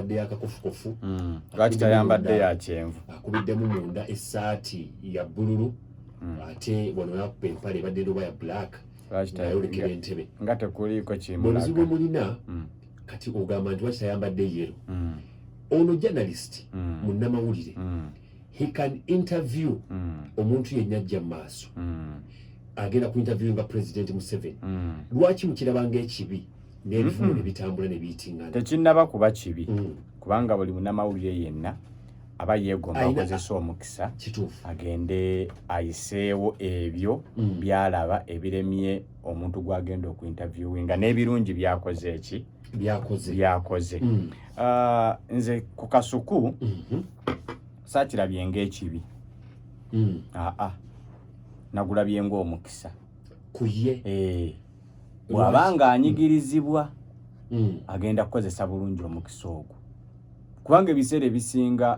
de akakofukofu lwaki tayambadde ya kyenvu akubiddemu munda essaati ya bululu ate wano yakupa empale ebadde ndoba ya black nayolekera entebe nga tekuliiko kimulaga obuzibu mulina kati ogamba nti lwaki tayambadde yero ono journalist munnamawulire he can interview omuntu yenna ajja mu maaso agenda ku interview nga President Museveni lwaki mukirabanga ekibi n'ebifumo ne bitambula ne biyitingana tekinnaba kuba kibi kubanga buli munnamawulire yenna aba yeegomba akozesa omukisa agende ayiseewo ebyo byalaba ebiremye omuntu gwagenda okuinterviewinga n'ebirungi byakoze byakoze nze ku kasuku saakirabye ng'ekibi nagulabye ng'omukisa kuye bw'abanga anyigirizibwa agenda kukozesa bulungi omukisa ogwo kubanga ebiseera ebisinga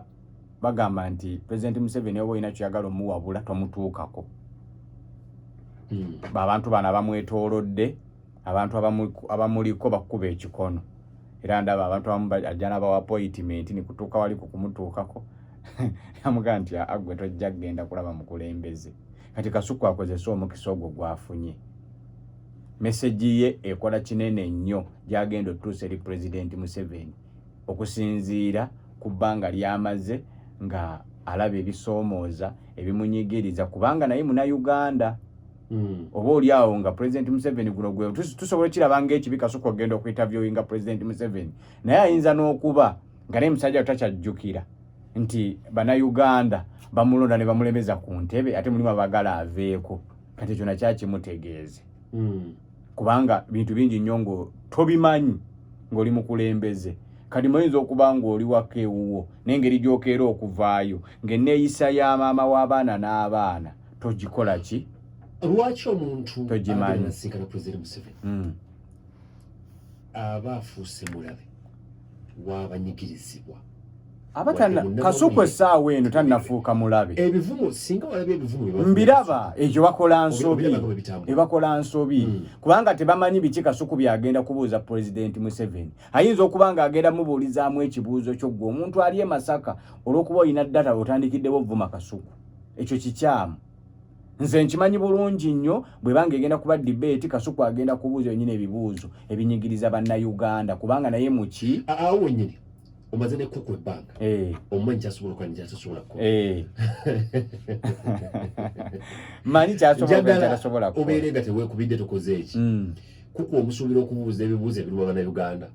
bagamba nti President Museveni oba olina kyagala omuwabula tomutuukako abantu bano abamwetoolodde abantu abamuliko bakuba ekikono era ndaba abantu abamu ajja n'abawa appointment ni kutuuka wali ku kumutuukako yamugamba nti agwe tojja kgenda kulaba mukulembeze kati kasuku akozesa omukisa ogwo gwafunye meseji ye ekola kinene nnyo gyagenda otuusa eri President Museveni okusinziira ku bbanga lyamaze nga alaba ebisoomooza ebimunyigiriza kubanga naye Munnayuganda oba oli awo nga President Museveni guno gwe tusobola kirabanga ekibi kasuku ogenda okuinterviewinga President Museveni naye ayinza n'okuba nga naye musajja takyajjukira nti Bannayuganda bamulonda ne bamulemeza ku ntebe ate mulimu abagala aveeko kati ekyo nakyakimutegeeze kubanga bintu bingi nnyo ngo tobimanyi ng'oli mukulembeze kati muyinza okuba ng'oli waka ewuwo n'engeri gy'okeera okuvaayo ng'enneeyisa ya maama w'abaana n'abaana togikola ki lwaki omuntu togimanyi nasinkana President Museveni aba afuuse mulabe w'abanyigirizibwa kasuku essaawa eno tannafuuka mulabe ebivumo singa walabe ebivumo mbiraba ekyo bakola nsobi kubanga tebamanyi biki kasuku byagenda kubuuza President Museveni ayinza okuba nga agenda mubuulizaamu ekibuuzo ky'oggwe omuntu ali e Masaka olw'okuba olina ddata otandikiddewo ovuma kasuku ekyo kikyamu nze nkimanyi bulungi nnyo bwe banga egenda kuba debate kasuku agenda kubuuza yennyini ebibuuzo ebinyigiriza Bannayuganda kubanga naye muki awo wennyini omaze ne kuku ebbanga omumanyi kyasobola okuba nikyasobola kukola manyi kyasobola kukola obeere nga teweekubidde tokoze eki kuku omusuubira okubuuza ebibuuzo ebiruma Bannayuganda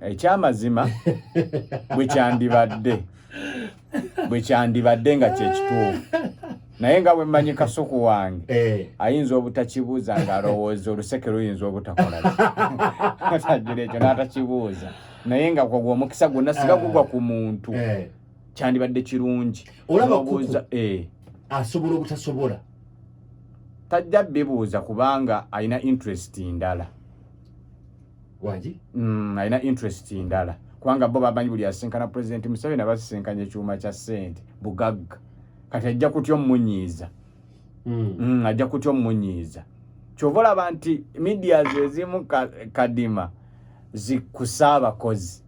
ekyamazima bwe kyandibadde nga kyekituufu naye nga bwe mmanyi kasuku wange ayinza obutakibuuza ng'alowooza oluseke luyinza obutakola tajjula ekyo n'atakibuuza naye nga gwa omukisa gwonna siga gugwa ku muntu kyandibadde kirungi olaba kuku asobola obutasobola tajja bibuuza kubanga alina interest ndala wangi alina interest ndala kubanga bo bamanyi buli asinkana President Museveni abasisinkanya ekyuma kya ssente bugagga kati ajja kutya omunyiiza ajja kutya omunyiiza kyova olaba nti media ezimu kadima zikusa abakozi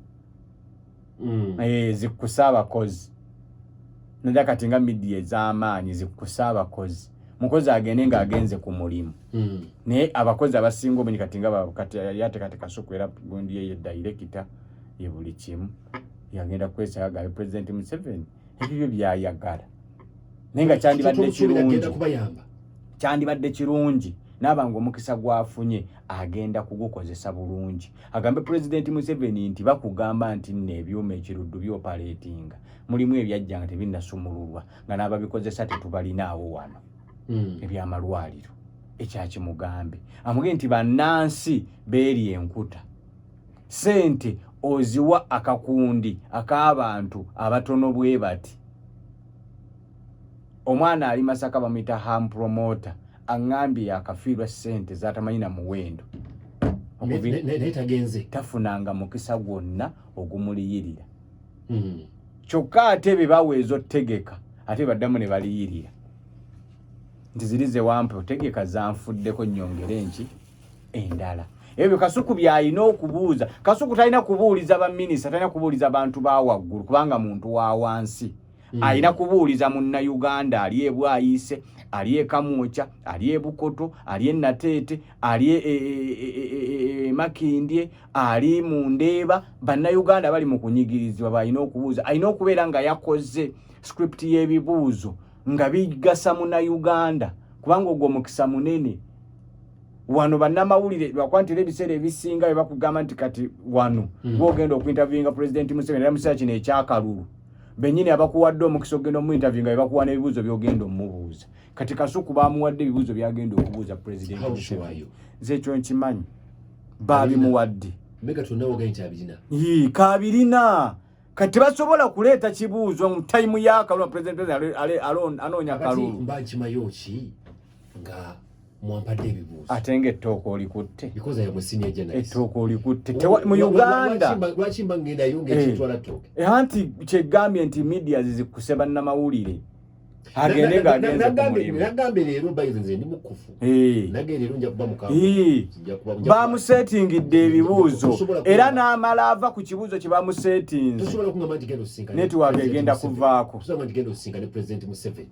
zikusa abakozi najja kati nga media ez'amaanyi zikusa abakozi mukozi agende nga agenze ku mulimu naye abakozi abasinga omanyi kati nga yate kati kasuku era gundi ye director ye buli kimu yagenda kwesagaga President Museveni ebyo byayagala naye nga kyandibadde kirungi n'abanga omukisa gwafunye agenda kugukozesa bulungi agambe President Museveni nti bakugamba nti nno ebyuma ekiruddu byopaleetinga mulimu ebyajja nga tebinnasumululwa nga n'ababikozesa tetubalinaawo wano ebyamalwaliro ekyakimugambe amuge nti bannansi beeri enkuta sente oziwa akakundi ak'abantu abatono bwe bati omwana ali Masaka bamuyita ham promoter angambye akafiirwa sente zatamanyi na muwendo tafunanga mukisa gwonna ogumuliyirira kyokka ate be baweeza otegeka ate baddamu ne baliyirira nti zirize wampe otegeka zanfuddeko nnyongere enki endala ebyo Kasuku byalina okubuuza. Kasuku talina kubuuliza ba minisita, talina kubuuliza abantu ba waggulu kubanga muntu wa wansi. Alina kubuuliza munna Uganda ali e Bwayise, ali e Kamwocha, ali e Bukoto, ali e Nateete, ali e Makindye, ali mu Ndeeba. Banna Uganda bali mu kunyigirizibwa balina okubuuza. Alina okubeera nga yakoze script y'ebibuuzo nga bigasa munna Uganda kubanga ogwo mukisa munene. Wano bannamawulire bakwantira ebiseera ebisinga bye bakugamba nti kati wano bw'ogenda okuinterviewinga President Museveni era mukiseera kino ekyakalulu bennyini abakuwadde omukisa ogenda omuinterviewinga bebakuwa n'ebibuuzo by'ogenda omubuuza. Kati Kasuku bamuwadde ebibuuzo byagenda okubuuza President Museveni. Nze ekyo nkimanyi baabimuwadde. Mega tunawogaye nti abirina. Kaabirina. Kati basobola kuleeta kibuuzo mu time y'akalulu President anoonya kalulu. Mbakimayo ki nga mwampadde ebibuuzo ate ng'ettooka olikutte because I am a senior journalist. Ettooka olikutte mu Uganda lwaki mba ngendayo ng'ekitwala ttooke anti kyegambye nti media zizikuse bannamawulire agende ng'agenze ku mulimu. Nagambe leero bayize nze ndi mukufu nage leero nja kuba mukago bamusetingidde ebibuuzo era n'amala ava ku kibuuzo kye bamusetinze tosobola kungamba nti genda osinga netiwaaka egenda kuvaako tosobola nti genda osinga ne President Museveni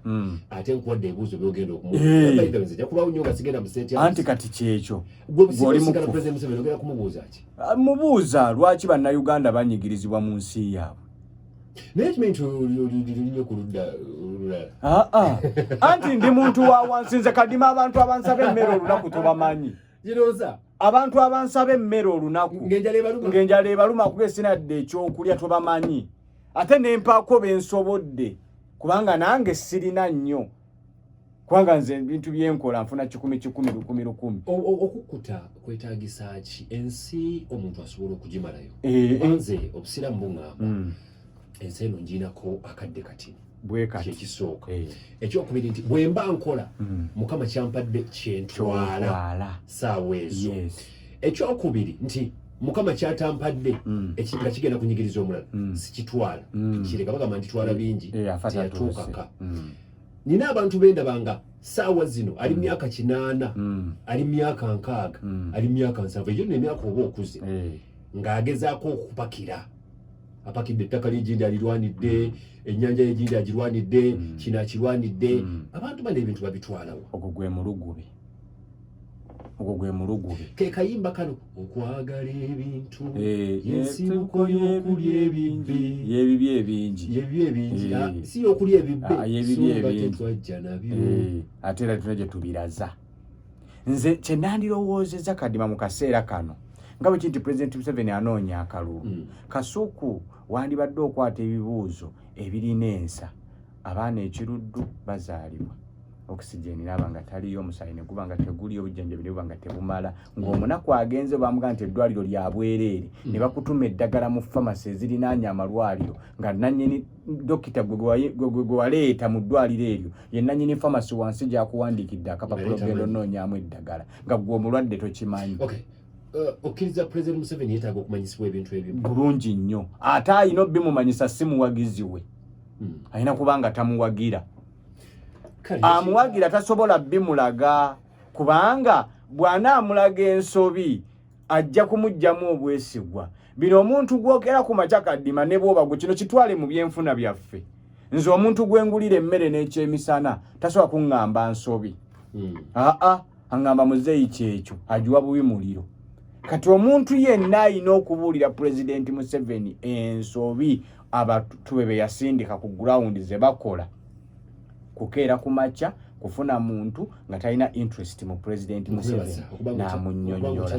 ate nkuwadde ebibuuzo byogenda okumubayize nze nja kulwawo nnyo nga sigenda musetinga anti kati kyekyo gw'oli mukufu President Museveni ogenda kumubuuza ki mubuuza lwaki bannayuganda banyigirizibwa mu nsi yaabwe. Management ulinyo kuludda ulala. Anti ndi muntu wa wansi nze kadima abantu abansaba emmere olunaku tobamanyi. Jiroza. Abantu abansaba emmere olunaku. Ngenjala ebaluma kugesinadde ekyokulya tobamanyi. Ate nempaako bensobodde. Kubanga nange sirina nnyo. Kubanga nze ebintu byenkola nfuna 10 okukuta kwetaagisa ki ensi omuntu asobola okugimalayo. Nze obusiramu buŋŋamba. Ensi eno nginako akadde kati bwekati kyekisooka ekyokubiri nti bwe mba nkola Mukama kyampadde kyentwala saawa ezo ekyokubiri nti Mukama kyatampadde ekinga kigenda kunyigiriza omulala sikitwala kireka bagamba ntitwala bingi teyatuukaka. Nina abantu bendabanga saawa zino ali myaka 8 ali myaka 6 ali myaka 7 ejo nemyaka oba okuze ng'agezaako okupakira apakidde ettaka ly'egindi alirwanidde ennyanja y'egindi agirwanidde kino akirwanidde abantu bano ebintu babitwalawo. Ogwo gwe mulugube ke kayimba kano okwagala ebintu yensibuko y'okulya ebibbi si y'okulya ebibbi twajja nabyo ate era tuna gye tubiraza. Nze kye nandirowoozezza kadima mu kaseera kano nga bwe kinti President Museveni anoonya akalulu Kasuku wandibadde okwata ebibuuzo ebirina ensa abaana ekiruddu bazaalibwa oxygen naba nga taliyo omusaayi ne guba nga teguliyo obujjanjabi ne buba nga tebumala ng'omunaku agenze bamuga nti eddwaliro lya bwereere ne bakutuma eddagala mu famasi ezirinaanya amalwaliro nga nannyini dokita gwe waleeta mu ddwaliro eryo ye nannyini famasi wansi gyakuwandiikidde akapapula ogenda onoonyaamu eddagala nga gwe omulwadde tokimanyi. Okkiriza President Museveni yeetaaga okumanyisibwa ebintu ebyo bulungi nnyo ate alina obimumanyisa si muwagizi we alina kubanga tamuwagira amuwagira tasobola bimulaga kubanga bw'anaamulaga ensobi ajja kumugjamu obwesigwa. Bino omuntu gwogera ku makya kaddima ne bw'oba gwe kino kitwale mu byenfuna byaffe. Nze omuntu gwengulira emmere n'ekyemisana tasobola kuŋŋamba nsobi aŋŋamba muzeeyi kyekyo agiwa bubi muliro. Kati omuntu yenna alina okubuulira President Museveni ensobi abatuwe be yasindika ku ground ze bakola kukeera ku makya kufuna muntu nga talina interest mu President Museveni n'amunnyonnyola.